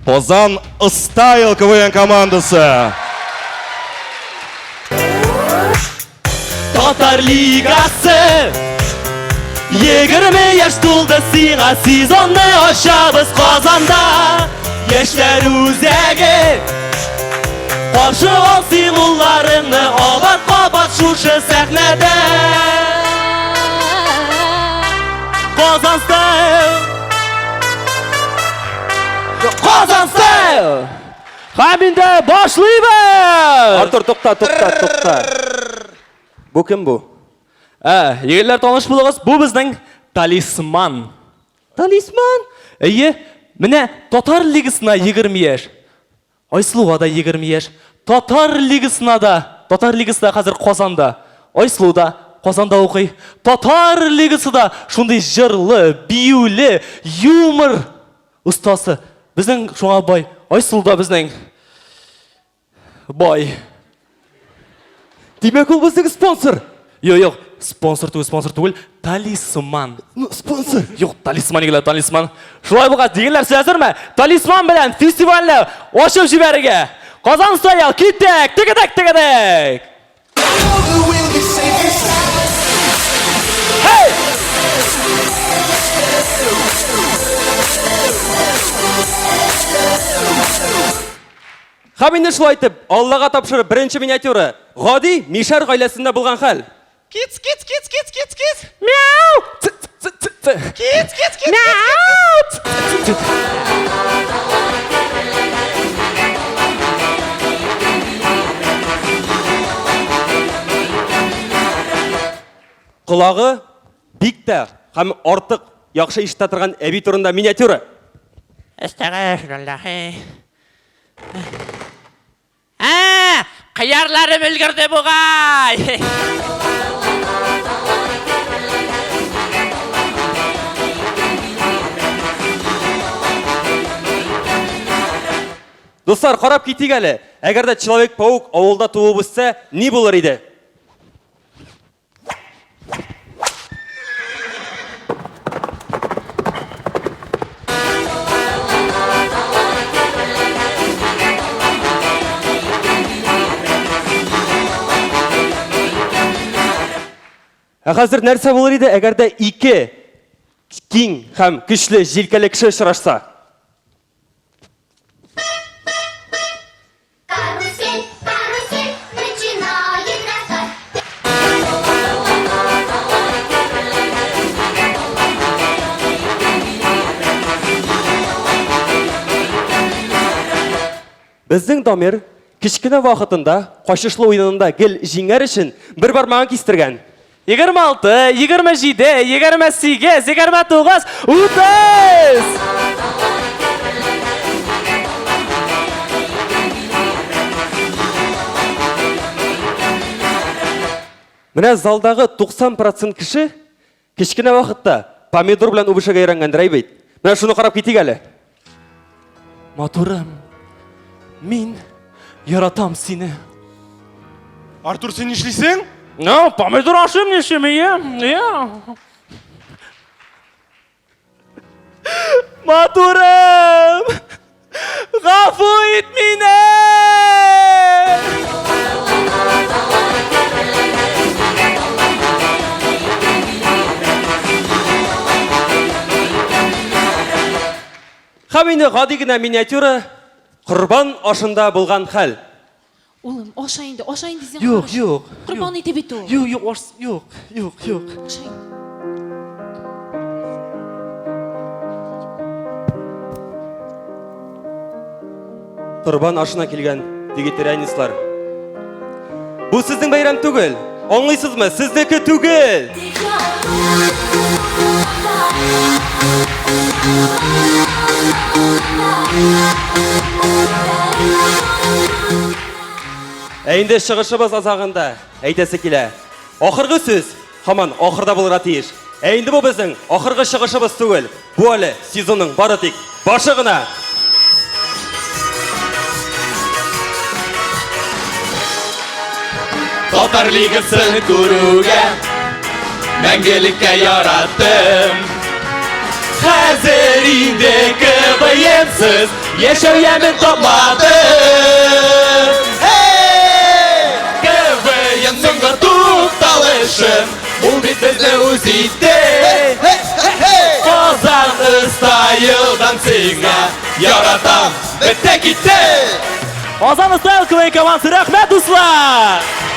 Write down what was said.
Qozon Style КВН командасы. Татар лигасы 20 яш тулды сиңа сезонны ашабыз Qozonda. Яшьләр үзәге каршы ал симулларыңны абат-кабат шушы сәхнәдә. Qozon Style, Qozon Style. Һәм инде башлыйбыз. Артур, тукта. Бу кем бу? Егетләр, таныш булыгыз, бу безнең талисман. Талисман? Әйе, менә Татар лигасына 20 яшь. Айсылуга да 20 яшь. Татар лигасына да хәзер Qozonda. Айсылу да Qozonda укый. Татар лигасында шундый җырлы, биюле, юмор устасы. Безнең шуңа бай. Айсылу да безнең бай. Димәк ул безнең спонсор. Юк, спонсор түгел, талисман. Спонсор. Юк, талисман игеләр, талисман. Шулай булган дигәннәр сезерме? Талисман белән фестивальне ачып җибәрергә. Qozon Style, киттек, тегедек. Hey! Һәм инде шулай итеп, Аллага тапшырып беренче миниатюра. Гади Мишәр гаиләсендә булган хәл. Киц. Мяу! Киц. Мяу! Колагы бик тә һәм артык яхшы ишетә торган әби турында миниатюра. Estağfirullah. Kıyarlarım ülgürdü buğay. Дуслар, карап китик әле. Әгәр дә Человек-паук авылда туып үссә, ни булыр иде? Хәзер нәрсә булыр иде, әгәр дә ике киң һәм көчле җилкәле кеше очрашса? Карусель, начинает раскат. Безнең Дамир кичкенә вакытында качышлы уенында гел җиңәр өчен бер бармагын кистергән. 26, 27, 28, 29, 30! Менә залдагы 90% кеше кичкенә вакытта помидор белән үбешергә өйрәнгәндер әйбит. Менә шуны карап китик әле. Матурым, мин яратам сине. Артур, сен нишлисең? Помидор ашым нишемейем. Матурым, гафу ит мине! Һәм инде гади генә миниатюра Корбан ашында булган хәл. Oğlum aşağı indi sen. Yok. Kurban eti bit o. Yok. Aşağı indi. Корбан ашына килгән вегетарианецлар. Бу сезнең бәйрәм түгел. Аңлыйсызмы? Сезнеке түгел. Инде чыгышыбыз азагында әйтәсе килә. Ахыргы сүз һаман ахырда булырга тиеш. Инде бу безнең ахыргы чыгышыбыз түгел. Бу әле сезонның бары тик башы гына. Татар лигасын күрүгә мәңгелеккә яраттым. Хәзер инде КВН сенсіз ешеу емін тапмадым. КВН-ның тукталышын, ул бит безне үзитте. Казан стайлдан сиңа яратам, бетте китте. Озан Стайл КВН командасы, рәхмәт дуслар!